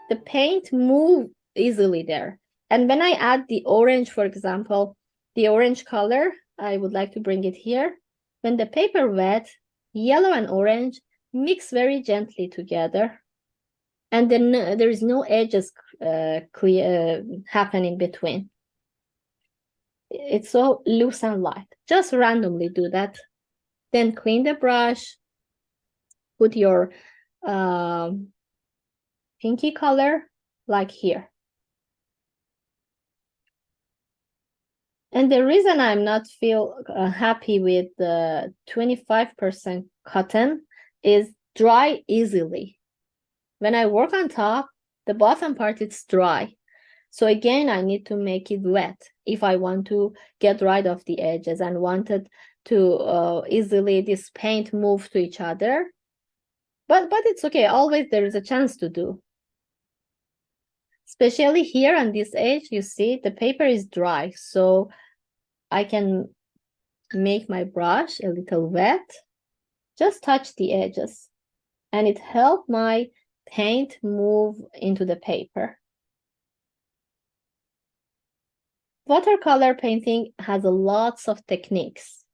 the paint move easily there. And when I add the orange, for example, the orange color, I would like to bring it here. When the paper wet, yellow and orange mix very gently together. And then there is no edges happening between. It's so loose and light. Just randomly do that. Then clean the brush. Put your pinky color like here. And the reason I'm not feel happy with the 25% cotton is dry easily. When I work on top, the bottom part is dry. So again, I need to make it wet if I want to get rid of the edges and wanted to easily this paint move to each other. But it's okay. Always there is a chance to do. Especially here on this edge, you see the paper is dry. So I can make my brush a little wet. Just touch the edges. And it helps my paint move into the paper. Watercolor painting has lots of techniques.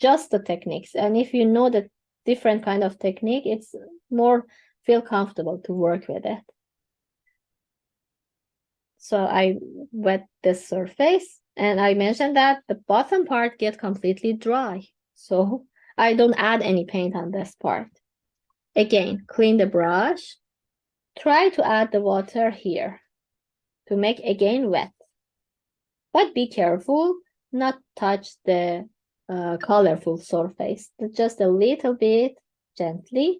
Just the techniques. And if you know the different kind of technique, it's more feel comfortable to work with it. So I wet this surface, and I mentioned that the bottom part gets completely dry. So I don't add any paint on this part. Again, clean the brush. Try to add the water here to make again wet. But be careful not touch the colorful surface. Just a little bit gently,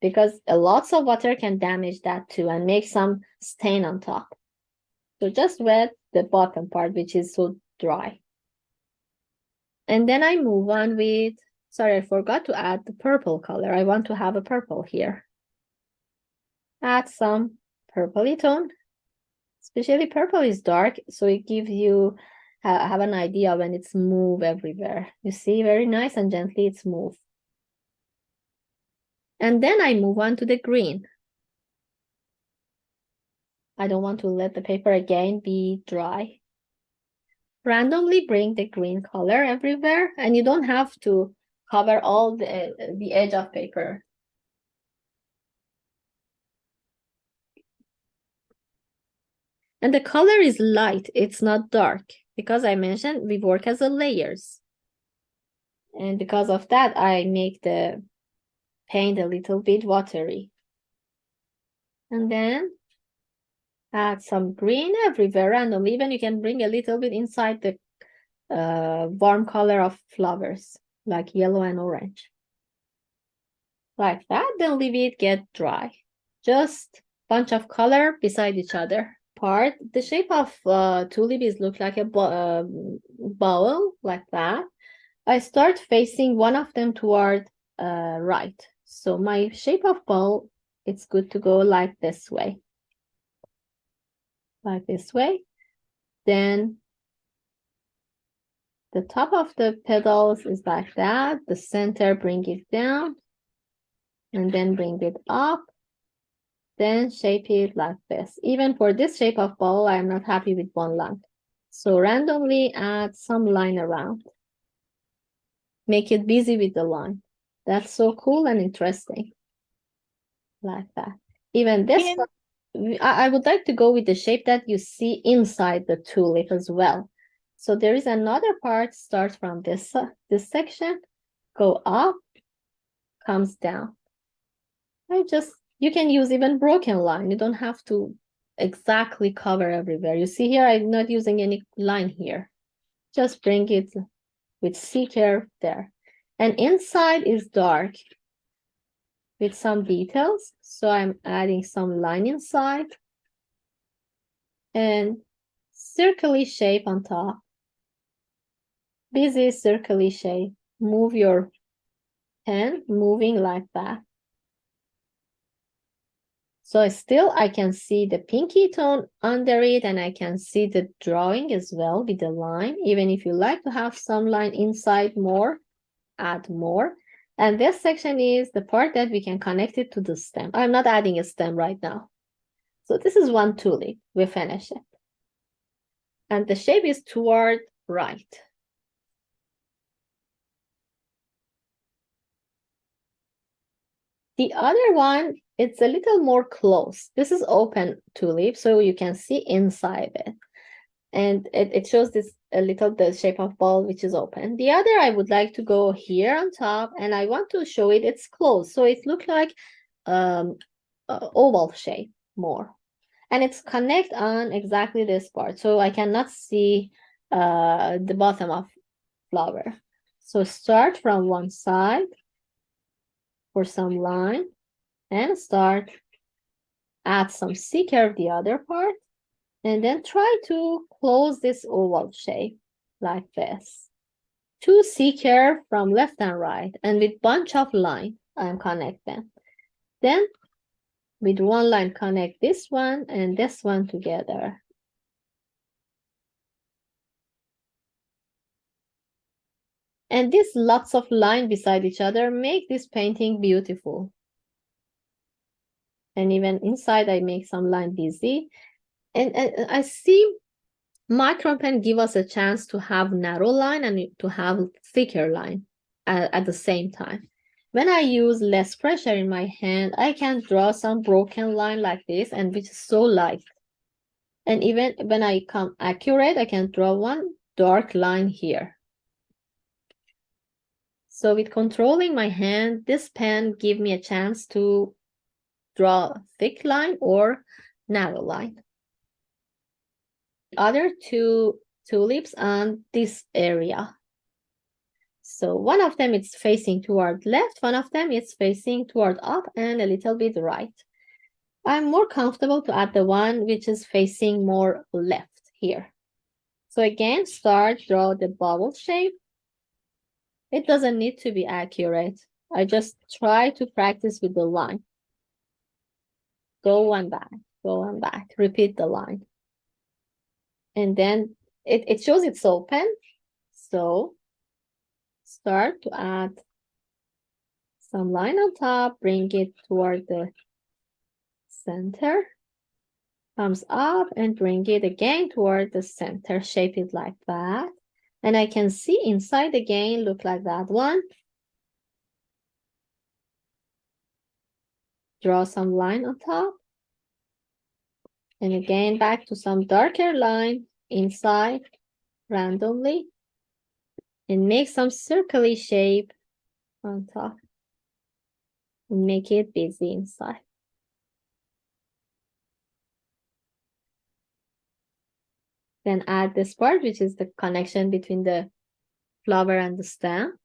because lots of water can damage that too and make some stain on top. So just wet the bottom part, which is so dry. And then I move on with, sorry, I forgot to add the purple color. I want to have a purple here. Add some purpley tone. Especially purple is dark, so it gives you have an idea when it's move everywhere. You see, very nice and gently it's move. And then I move on to the green. I don't want to let the paper again be dry. Randomly bring the green color everywhere, and you don't have to cover all the edge of paper. And the color is light, it's not dark, because I mentioned we work as a layers. And because of that, I make the paint a little bit watery. And then add some green everywhere randomly. Even you can bring a little bit inside the warm color of flowers, like yellow and orange. Like that, then leave it get dry. Just bunch of color beside each other. Part the shape of tulip is look like a bowl like that. I start facing one of them toward right. So my shape of bowl, it's good to go like this way. Like this way. Then the top of the petals is like that. The center, bring it down. And then bring it up. Then shape it like this. Even for this shape of bowl, I'm not happy with one line. So randomly add some line around. Make it busy with the line. That's so cool and interesting. Like that. Even this one, I would like to go with the shape that you see inside the tulip as well. So there is another part, starts from this section, go up, comes down. You can use even broken line. You don't have to exactly cover everywhere. You see here, I'm not using any line here. Just bring it with C curve there. And inside is dark with some details. So I'm adding some line inside. And circular shape on top. Busy circular shape. Move your pen, moving like that. So still I can see the pinky tone under it, and I can see the drawing as well with the line. Even if you like to have some line inside more, add more. And this section is the part that we can connect it to the stem. I'm not adding a stem right now. So this is one tulip. We finish it. And the shape is toward right. The other one, it's a little more close. This is open tulip, so you can see inside it. And it shows this a little the shape of ball, which is open. The other, I would like to go here on top, and I want to show it, it's closed. So it looks like oval shape more. And it's connect on exactly this part. So I cannot see the bottom of flower. So start from one side for some line and start, add some C curve the other part, and then try to close this oval shape like this. 2 C curve from left and right, and with bunch of line, I'm connecting. Then with one line, connect this one and this one together. And these lots of line beside each other make this painting beautiful. And even inside, I make some line busy. And I see micron pen give us a chance to have narrow line and to have thicker line at the same time. When I use less pressure in my hand, I can draw some broken line like this, and which is so light. And even when I come accurate, I can draw one dark line here. So with controlling my hand, this pen give me a chance to draw thick line or narrow line. Other two tulips on this area. So one of them is facing toward left, one of them is facing toward up and a little bit right. I'm more comfortable to add the one which is facing more left here. So again, start, draw the bubble shape. It doesn't need to be accurate. I just try to practice with the line. Go and back, repeat the line. And then it shows it's open. So start to add some line on top, bring it toward the center, comes up and bring it again toward the center, shape it like that. And I can see inside again, look like that one. Draw some line on top. And again, back to some darker line inside randomly. And make some circly shape on top. And make it busy inside. Then add this part, which is the connection between the flower and the stem.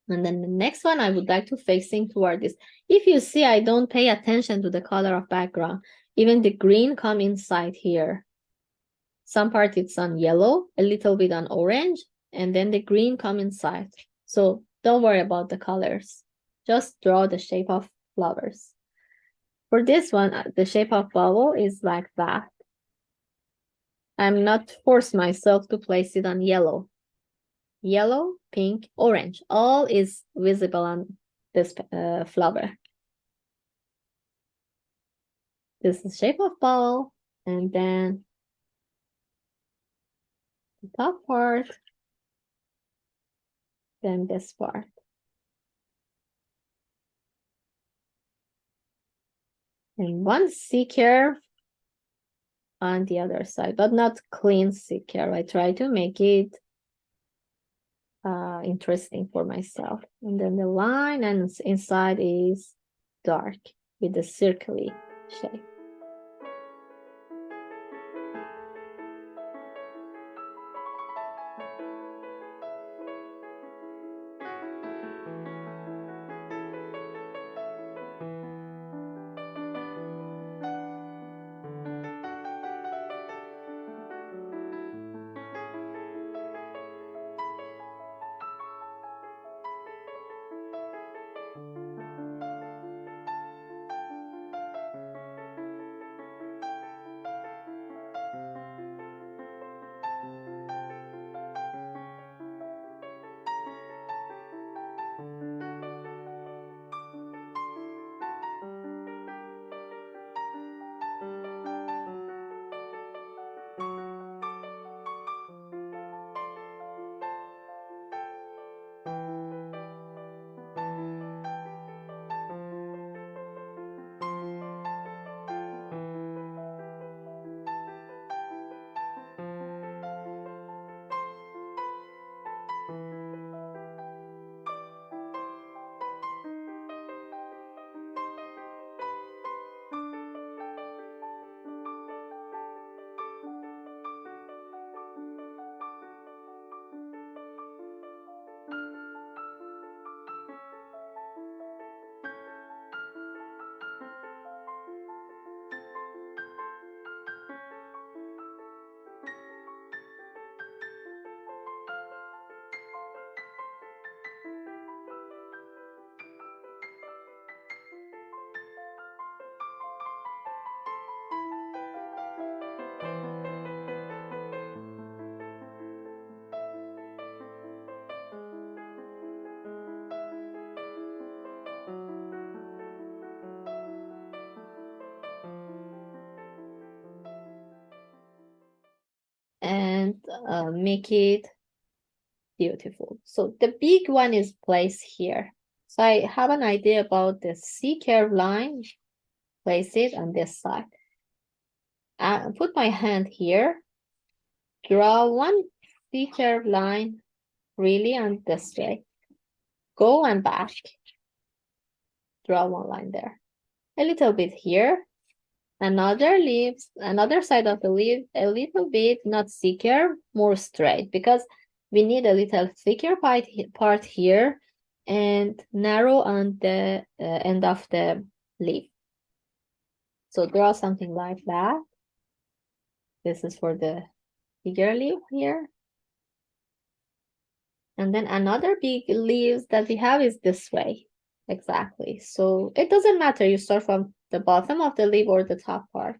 And then the next one, I would like to facing toward this. If you see, I don't pay attention to the color of background. Even the green come inside here. Some part it's on yellow, a little bit on orange, and then the green come inside. So don't worry about the colors. Just draw the shape of flowers. For this one, the shape of bubble is like that. I'm not force myself to place it on yellow. Yellow, pink, orange, all is visible on this flower. This is the shape of ball, and then the top part, then this part. And one C curve on the other side, but not clean C curve. I try to make it interesting for myself. And then the line and inside is dark with the circly shape. and make it beautiful. So the big one is placed here. So I have an idea about the C-curve line. Place it on this side. Put my hand here. Draw one C-curve line really on this way. Go and back. Draw one line there. A little bit here. Another leaves, another side of the leaf, a little bit, not thicker, more straight, because we need a little thicker part here and narrow on the end of the leaf. So draw something like that. This is for the bigger leaf here. And then another big leaves that we have is this way. Exactly. So it doesn't matter. You start from the bottom of the leaf or the top part.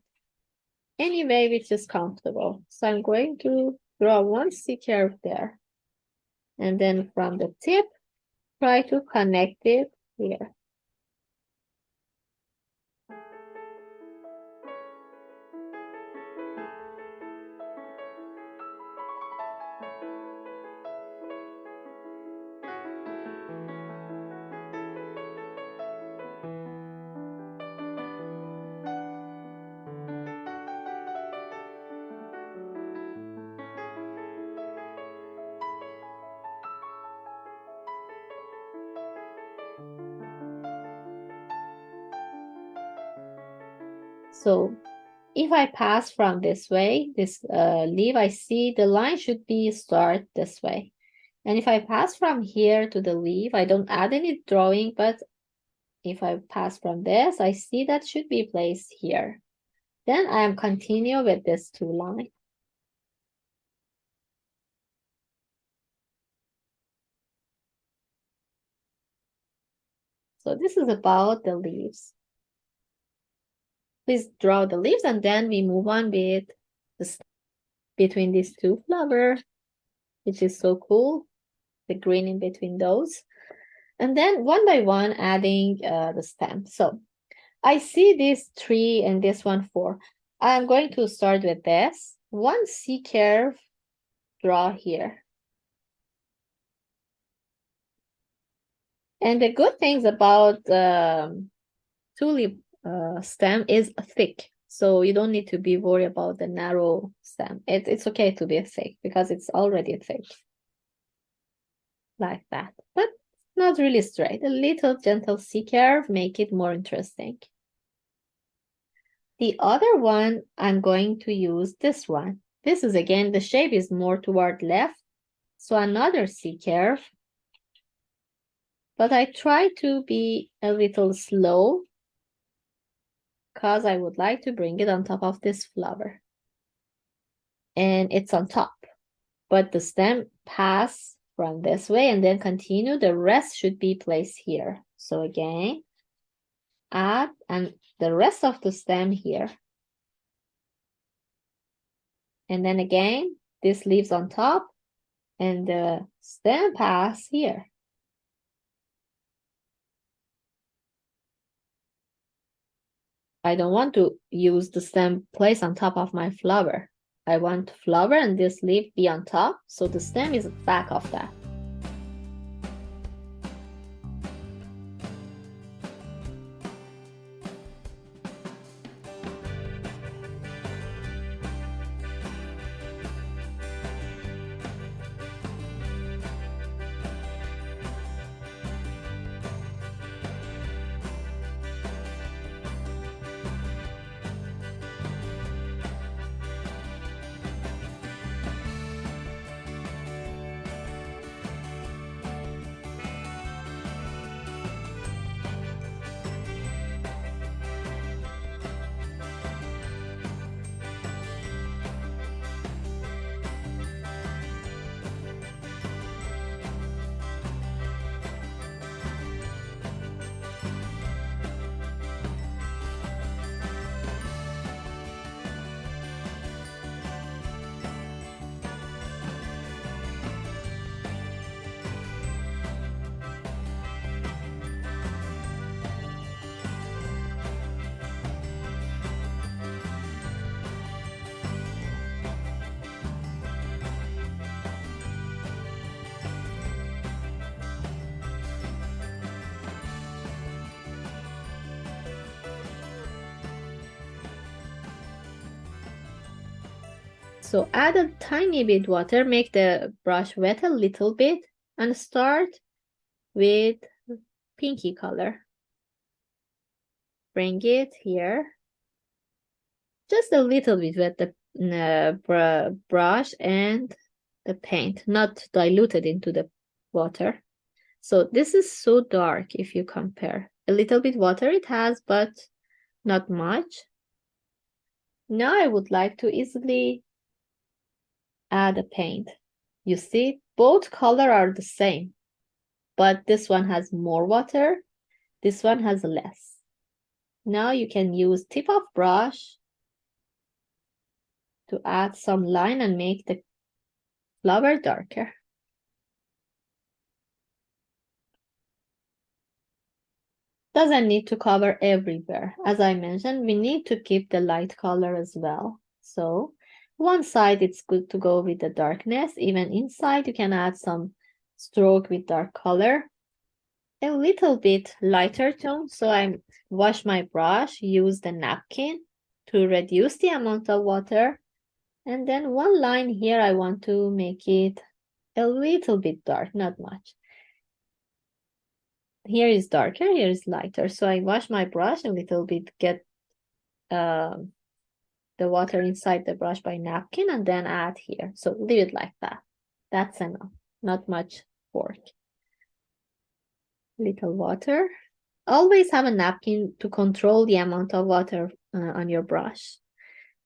Anyway, which is comfortable. So I'm going to draw one C-curve there. And then from the tip, try to connect it here. So if I pass from this way, this leaf, I see the line should be start this way. And if I pass from here to the leaf, I don't add any drawing, but if I pass from this, I see that should be placed here. Then I am continue with this two line. So this is about the leaves. Please draw the leaves and then we move on with the between these two flowers, which is so cool. The green in between those. And then one by one adding the stem. So I see this 3 and this one 4. I'm going to start with this. One C-curve, draw here. And the good things about tulip stem is thick. So you don't need to be worried about the narrow stem. It's okay to be thick because it's already thick. Like that. But not really straight. A little gentle C-curve, make it more interesting. The other one, I'm going to use this one. This is again, the shape is more toward left. So another C-curve. But I try to be a little slow because I would like to bring it on top of this flower. And it's on top. But the stem pass from this way and then continue. The rest should be placed here. So again, add and the rest of the stem here. And then again, this leaves on top and the stem pass here. I don't want to use the stem place on top of my flower. I want flower and this leaf be on top, so the stem is back of that. So add a tiny bit water, make the brush wet a little bit, and start with pinky color. Bring it here. Just a little bit with the brush and the paint, not diluted into the water. So this is so dark if you compare. A little bit water it has, but not much. Now I would like to easily add a paint. You see, both color are the same, but this one has more water, this one has less. Now you can use tip of brush to add some line and make the flower darker. Doesn't need to cover everywhere. As I mentioned, we need to keep the light color as well. So one side it's good to go with the darkness. Even inside you can add some stroke with dark color. A little bit lighter tone. So I wash my brush, use the napkin to reduce the amount of water. And then one line here, I want to make it a little bit dark, not much. Here is darker, here is lighter. So I wash my brush a little bit, get the water inside the brush by napkin and then add here. So leave it like that. That's enough, not much work. Little water. Always have a napkin to control the amount of water on your brush.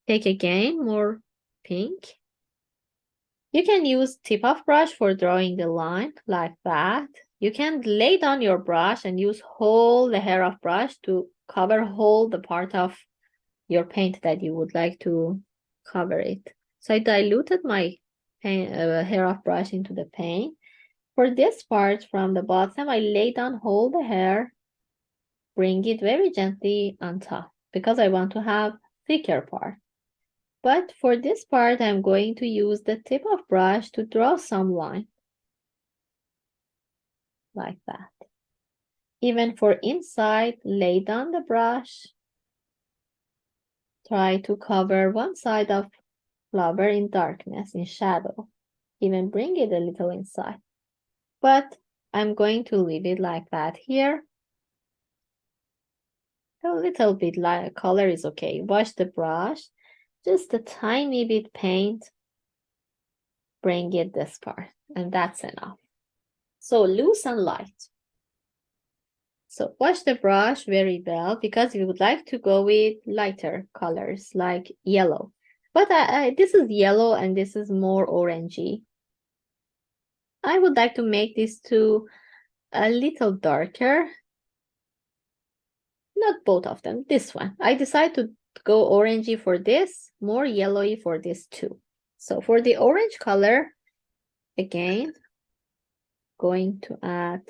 Take again more pink. You can use tip of brush for drawing the line like that. You can lay down your brush and use whole the hair of brush to cover whole the part of your paint that you would like to cover it. So I diluted my hair of brush into the paint. For this part from the bottom, I lay down whole the hair, bring it very gently on top because I want to have thicker part. But for this part, I'm going to use the tip of brush to draw some line. Like that. Even for inside, lay down the brush. Try to cover one side of flower in darkness, in shadow. Even bring it a little inside. But I'm going to leave it like that here. A little bit light color is okay. Wash the brush. Just a tiny bit paint. Bring it this part. And that's enough. So loose and light. So wash the brush very well because we would like to go with lighter colors like yellow. But this is yellow and this is more orangey. I would like to make these two a little darker. Not both of them, this one. I decided to go orangey for this, more yellowy for this too. So for the orange color, again, going to add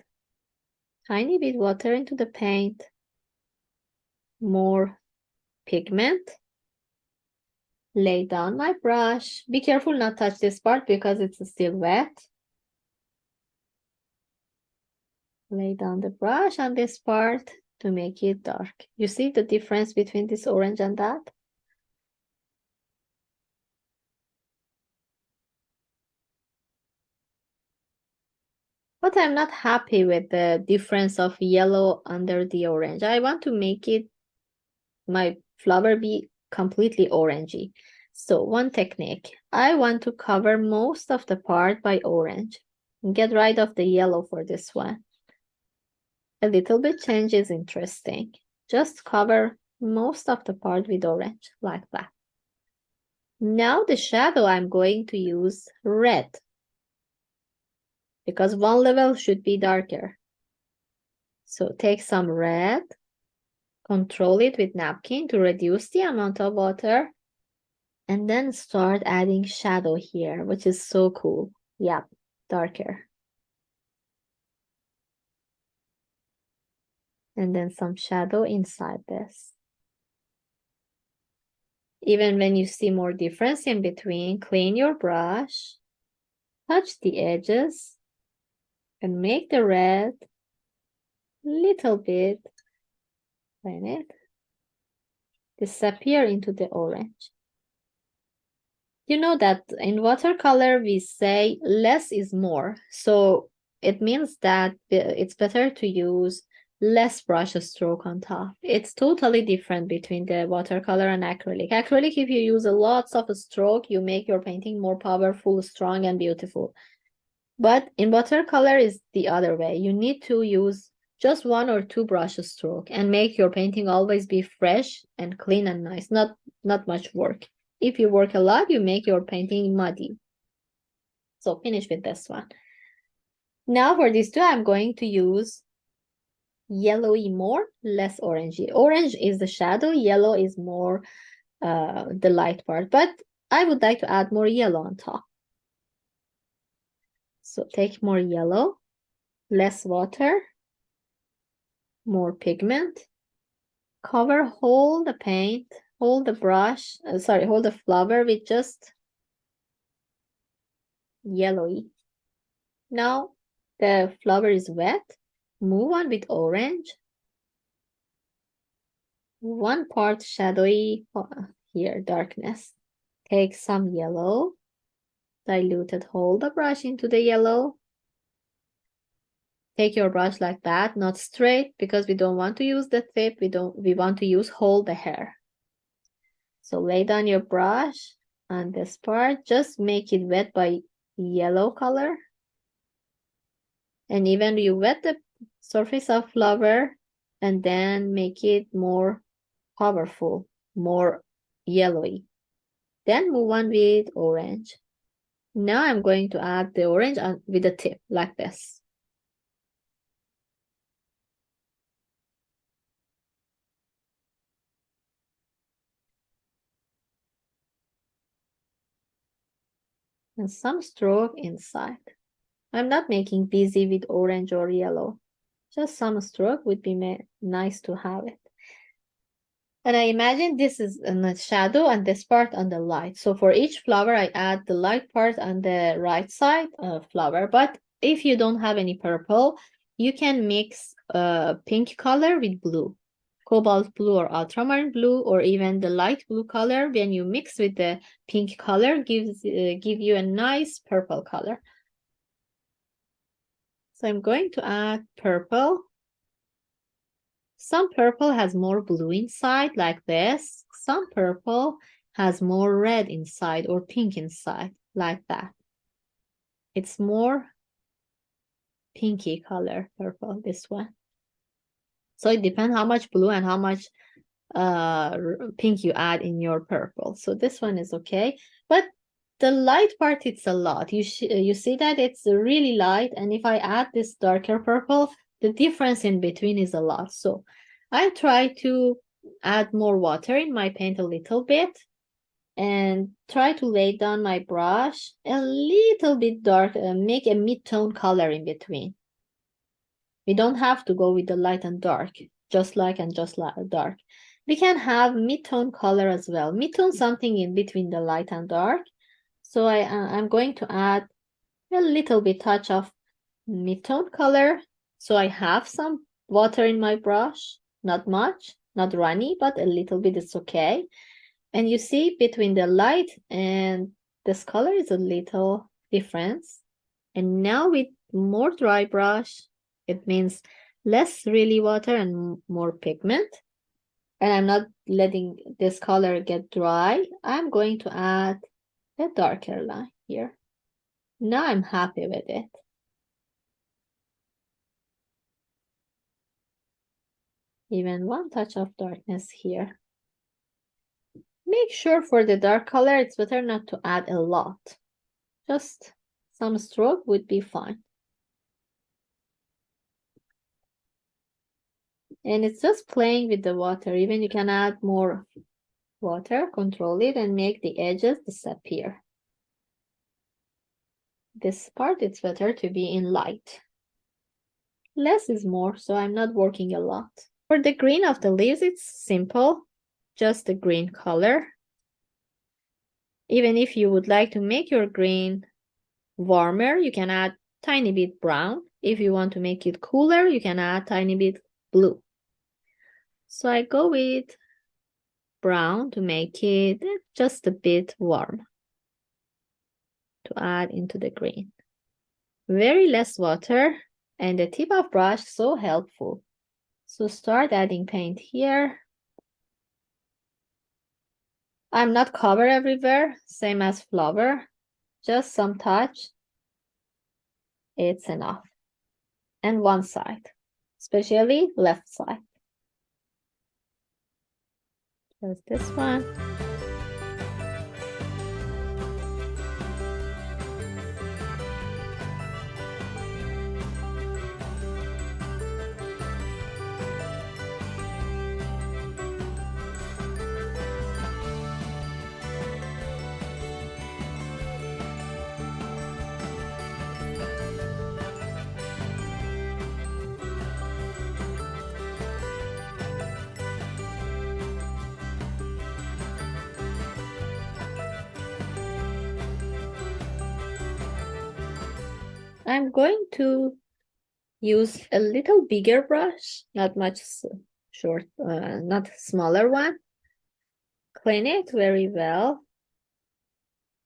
tiny bit water into the paint, more pigment, lay down my brush. Be careful not touch this part because it's still wet. Lay down the brush on this part to make it dark. You see the difference between this orange and that? But I'm not happy with the difference of yellow under the orange. I want to make it, my flower be completely orangey. So one technique, I want to cover most of the part by orange. Get rid of the yellow for this one. A little bit change is interesting. Just cover most of the part with orange, like that. Now the shadow, I'm going to use red. Because one level should be darker. So take some red, control it with napkin to reduce the amount of water, and then start adding shadow here, which is so cool. Yeah, darker. And then some shadow inside this. Even when you see more difference in between, clean your brush, touch the edges, and make the red little bit, clean it, disappear into the orange. You know that in watercolor, we say less is more. So it means that it's better to use less brush stroke on top. It's totally different between the watercolor and acrylic. Acrylic, if you use a lots of stroke, you make your painting more powerful, strong, and beautiful. But in watercolor is the other way. You need to use just 1 or 2 brush stroke and make your painting always be fresh and clean and nice. Not much work. If you work a lot, you make your painting muddy. So finish with this one. Now for these two, I'm going to use yellowy more, less orangey. Orange is the shadow, yellow is more the light part, but I would like to add more yellow on top. So take more yellow, less water, more pigment, cover whole the paint, hold the brush, hold the flower with just yellowy. Now the flower is wet, move on with orange. One part shadowy here, darkness. Take some yellow, diluted, hold the brush into the yellow. Take your brush like that, not straight, because we don't want to use the tip. We want to use hold the hair. So lay down your brush on this part, just make it wet by yellow color. And even you wet the surface of flower and then make it more powerful, more yellowy. Then move on with orange. Now I'm going to add the orange with the tip like this. And some stroke inside. I'm not making busy with orange or yellow. Just some stroke would be nice to have it. And I imagine this is in the shadow and this part on the light. So for each flower, I add the light part on the right side of flower. But if you don't have any purple, you can mix pink color with blue. Cobalt blue or ultramarine blue, or even the light blue color. When you mix with the pink color, give you a nice purple color. So I'm going to add purple. Some purple has more blue inside, like this. Some purple has more red inside or pink inside, like that. It's more pinky color purple, this one. So it depends how much blue and how much pink you add in your purple. So this one is okay. But the light part, it's a lot. You see that it's really light. And if I add this darker purple, the difference in between is a lot. So I try to add more water in my paint a little bit and try to lay down my brush a little bit dark and make a mid-tone color in between. We don't have to go with the light and dark, just like dark. We can have mid-tone color as well. Mid-tone something in between the light and dark. So I'm going to add a little bit touch of mid-tone color. So I have some water in my brush, not much, not runny, but a little bit is okay. And you see between the light and this color is a little difference. And now with more dry brush, it means less really water and more pigment. And I'm not letting this color get dry. I'm going to add a darker line here. Now I'm happy with it. Even one touch of darkness here. Make sure for the dark color, it's better not to add a lot. Just some stroke would be fine. And it's just playing with the water. Even you can add more water, control it, and make the edges disappear. This part, it's better to be in light. Less is more, so I'm not working a lot. For the green of the leaves, it's simple. Just the green color. Even if you would like to make your green warmer, you can add tiny bit brown. If you want to make it cooler, you can add tiny bit blue. So I go with brown to make it just a bit warm. to add into the green. Very less water, and the tip of brush so helpful. So start adding paint here. I'm not cover everywhere, same as flower, just some touch. It's enough. And one side, especially left side. Just this one. I'm going to use a little bigger brush, not much short, not smaller one. Clean it very well.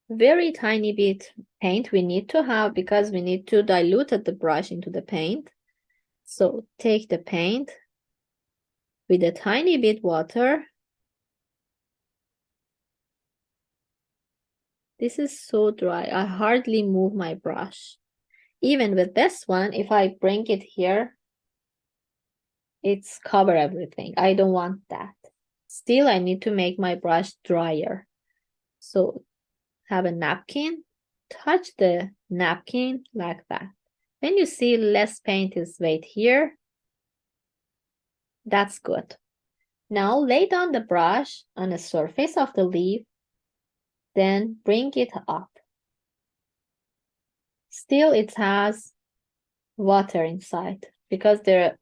Very tiny bit paint we need to have because we need to dilute the brush into the paint. So take the paint with a tiny bit water. This is so dry. I hardly move my brush. Even with this one, if I bring it here, it's cover everything. I don't want that. Still, I need to make my brush drier. So have a napkin, touch the napkin like that. When you see less paint is weight here, that's good. Now lay down the brush on the surface of the leaf, then bring it up. Still, it has water inside because the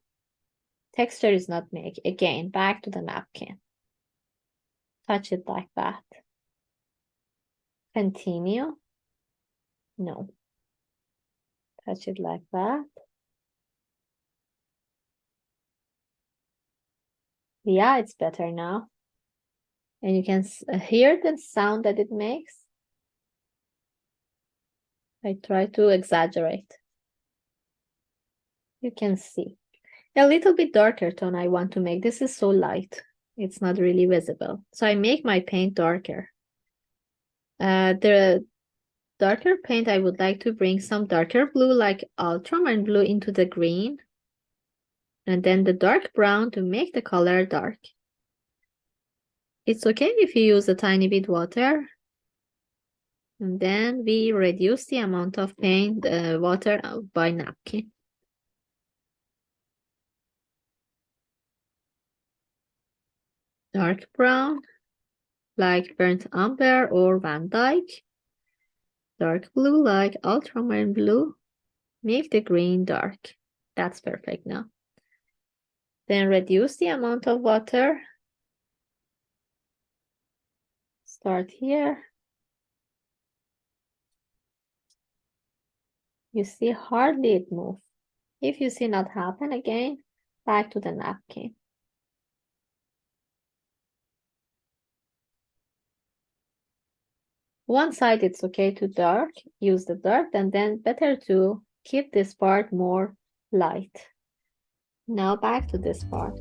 texture is not made. Again, back to the napkin. Touch it like that. Continue. No. Touch it like that. Yeah, it's better now. And you can hear the sound that it makes. I try to exaggerate. You can see. A little bit darker tone I want to make. This is so light. It's not really visible. So I make my paint darker. The darker paint, I would like to bring some darker blue like ultramarine blue into the green. And then the dark brown to make the color dark. It's okay if you use a tiny bit water. And then we reduce the amount of paint, water by napkin. Dark brown, like burnt umber or Van Dyke. Dark blue, like ultramarine blue. Make the green dark. That's perfect now. Then reduce the amount of water. Start here. You see hardly it move. If you see not happen again, back to the napkin. One side it's okay to dark, use the dark, and then better to keep this part more light. Now back to this part.